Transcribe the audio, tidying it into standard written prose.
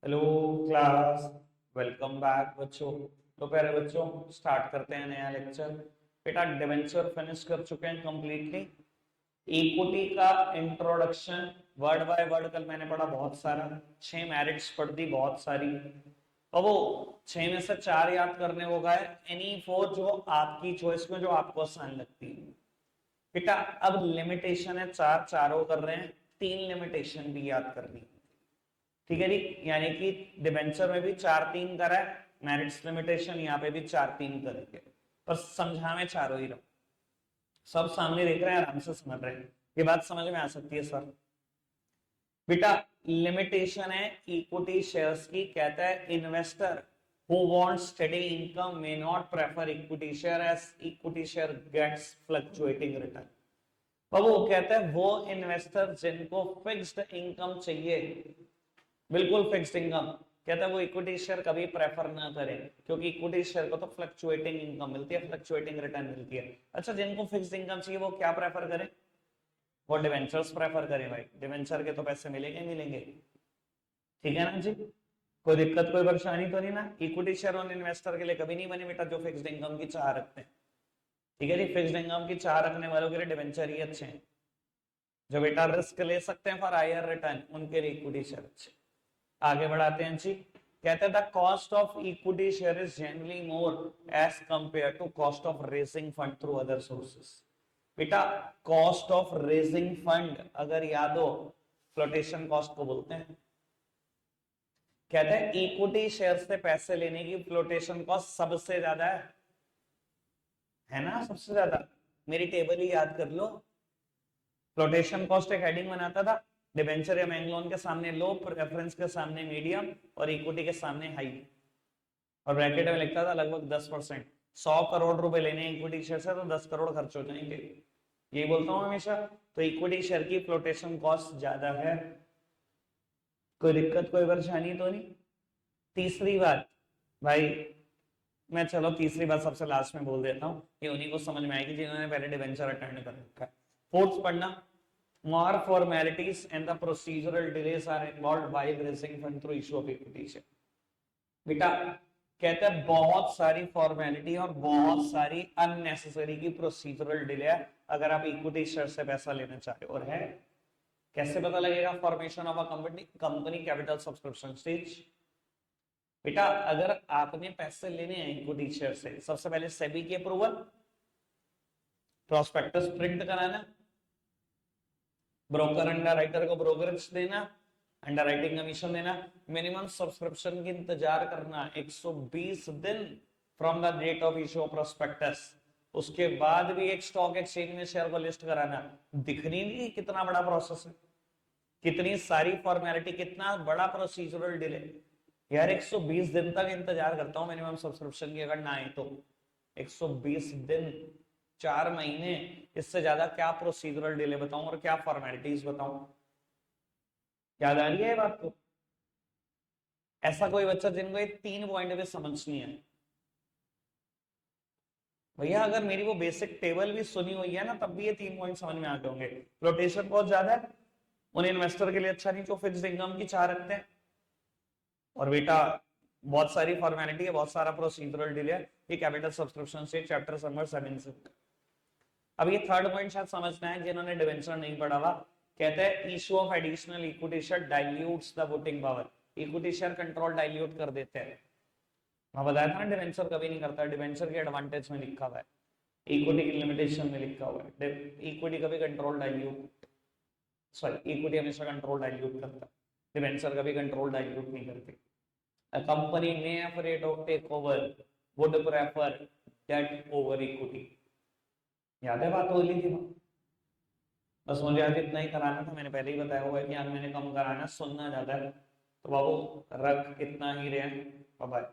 Hello class, welcome back बच्चों। तो प्यारे बच्चों, स्टार्ट करते हैं नया लेक्चर। बेटा डिवेंचर फिनिश कर चुके हैं कंप्लीटली। इक्विटी का इंट्रोडक्शन वर्ड बाय वर्ड कल मैंने पढ़ा बहुत सारा। 6 मेरिट्स पढ़ दी बहुत सारी। और वो 6 में से 4 याद करने को गए, एनी 4 जो आपकी चॉइस में जो आपको आसान लगती है। बेटा अब लिमिटेशन है, 4 चारों कर रहे हैं, 3 लिमिटेशन भी याद करनी। ठीक है जी, यानी कि डिबेंचर में भी 4-3 करा है, मैरिट्स लिमिटेशन यहाँ पे भी 4-3 करेंगे, पर समझा में चारों ही रहो। सब सामने देख रहे हैं, आराम से समझ रहे हैं, ये बात समझ में आ सकती है सर। बेटा लिमिटेशन है इक्विटी शेयर्स की, कहता है investor who wants steady income may not prefer equity share as equity share gets fluctuating return। अब वो कहता है वो इन्वेस्टर जिनको फिक्स्ड इनकम चाहिए, बिल्कुल फिक्स्ड इनकम, कहता है वो इक्विटी शेयर कभी प्रेफर ना करें, क्योंकि इक्विटी शेयर को तो फ्लक्चुएटिंग इनकम मिलती है, फ्लक्चुएटिंग रिटर्न मिलती है। अच्छा, जिनको फिक्स्ड इनकम चाहिए वो क्या प्रेफर करें? वो डिवेंचर्स प्रेफर करें भाई, डिवेंचर के तो पैसे मिलेंगे ही मिलेंगे। ठीक है ना जी, कोई दिक्कत कोई परेशानी तो नहीं ना? इक्विटी शेयर उन इन्वेस्टर के लिए कभी नहीं बने बेटा जो फिक्स्ड इनकम की चाह रखते हैं। ठीक है जी, फिक्स्ड इनकम की चाह रखने वालों के लिए डिवेंचर ही अच्छे हैं। जो बेटा रिस्क ले सकते हैं फॉर हायर रिटर्न, उनके लिए इक्विटी शेयर अच्छे। आगे बढ़ाते हैं जी। कहते हैं the cost of equity share is generally more as compare to cost of raising fund through other sources. बेटा कॉस्ट ऑफ रेजिंग फंड अगर याद हो, फ्लोटेशन कॉस्ट को बोलते हैं। कहते हैं इक्विटी शेयर से पैसे लेने की फ्लोटेशन कॉस्ट सबसे ज्यादा है ना, सबसे ज्यादा। मेरी टेबल ही याद कर लो। फ्लोटेशन कॉस्ट एक हेडिंग बनाता था, डिबेंचर या बैंक लोन के सामने लो, रेफरेंस के सामने मीडियम और इक्विटी के सामने हाई, और ब्रैकेट में लिखता था लगभग 10%। 100 करोड़ रुपए लेने इक्विटी शेयर से तो 10 करोड़ खर्च हो जाएंगे, यही बोलता हूं हमेशा। तो इक्विटी शेयर की फ्लोटेशन कॉस्ट ज्यादा है। कोई दिक्कत कोई परेशानी तो नहीं? तीसरी बात भाई, मैं चलो तीसरी बात सबसे लास्ट में बोल देता हूँ, ये उन्हीं को समझ में आएगी जिन्होंने पहले डिबेंचर अटेंड कर रखा है। फोर्थ पढ़ना, more formalities and the procedural delays are involved while raising fund through issue of equity share। बेटा कहते हैं बहुत सारी फॉर्मेलिटी और बहुत सारी अननेसेसरी की प्रोसीजरल डिले है अगर आप इक्विटी शेयर से पैसा लेना चाहते हो। और है कैसे पता लगेगा? Formation of a company capital subscription stage. बेटा अगर आपने पैसे लेने हैं इक्विटी शेयर से, सबसे पहले सेबी की अप्रूवल, प्रोस्पेक्टस प्रिंट कराना, ब्रोकर अंडरराइटर को ब्रोकरेज देना, अंडरराइटिंग कमीशन देना, मिनिमम सब्सक्रिप्शन की इंतजार करना 120 दिन from the date of issue of prospectus. उसके बाद भी एक स्टॉक एक्सचेंज में शेयर को लिस्ट कराना। दिखनी नहीं कितना बड़ा प्रोसेस है, कितनी सारी फॉर्मेलिटी, कितना बड़ा प्रोसीजरल डिले। यार 120 दिन तक इंतजार करता हूं मिनिमम सब्सक्रिप्शन की, अगर ना आए तो 120 दिन, 4 महीने, इससे ज्यादा क्या प्रोसीजरल डिले बताऊं और क्या फॉर्मेलिटीज बताऊं? याद आ रही है ये बात को? ऐसा कोई बच्चा जिनको ये 3 पॉइंट पे समझनी है, भैया अगर मेरी वो बेसिक टेबल भी सुनी हुई है ना, तब भी ये 3 पॉइंट समझ में आते होंगे। फ्लोटेशन बहुत ज्यादा है, उन इन्वेस्टर के लिए अच्छा नहीं जो फिक्स्ड इनकम की चाह रखते हैं। और बेटा बहुत सारी फॉर्मेलिटी है, बहुत सारा प्रोसीजरल डिले है। ये कैपिटल सब्सक्रिप्शन से चैप्टर नंबर 7 से। अब ये थर्ड पॉइंट शायद समझना है जिन्होंने डिवेंचर नहीं पढ़ा हुआ। कहते हैं issue of additional equity share dilutes the voting power. Equity share control dilute कर देते हैं। मैं बताया था ना डिवेंचर कभी नहीं करता, डिवेंचर के एडवांटेज में लिखा हुआ है, इक्विटी की लिमिटेशन में लिखा हुआ है। इक्विटी कभी कंट्रोल डाइल्यूट, सॉरी इक्विटी हमेशा कंट्रोल डाइल्यूट करता है, डिवेंचर कभी कंट्रोल डाइल्यूट नहीं करती। A company may afraid of takeover would prefer debt over equity। याद है बात हो रही थी? बस मुझे आज इतना ही कराना था, मैंने पहले ही बताया हुआ है कि आज मैंने कम कराना, सुनना ज्यादा है। तो बाबू रख इतना ही रहे, बाय।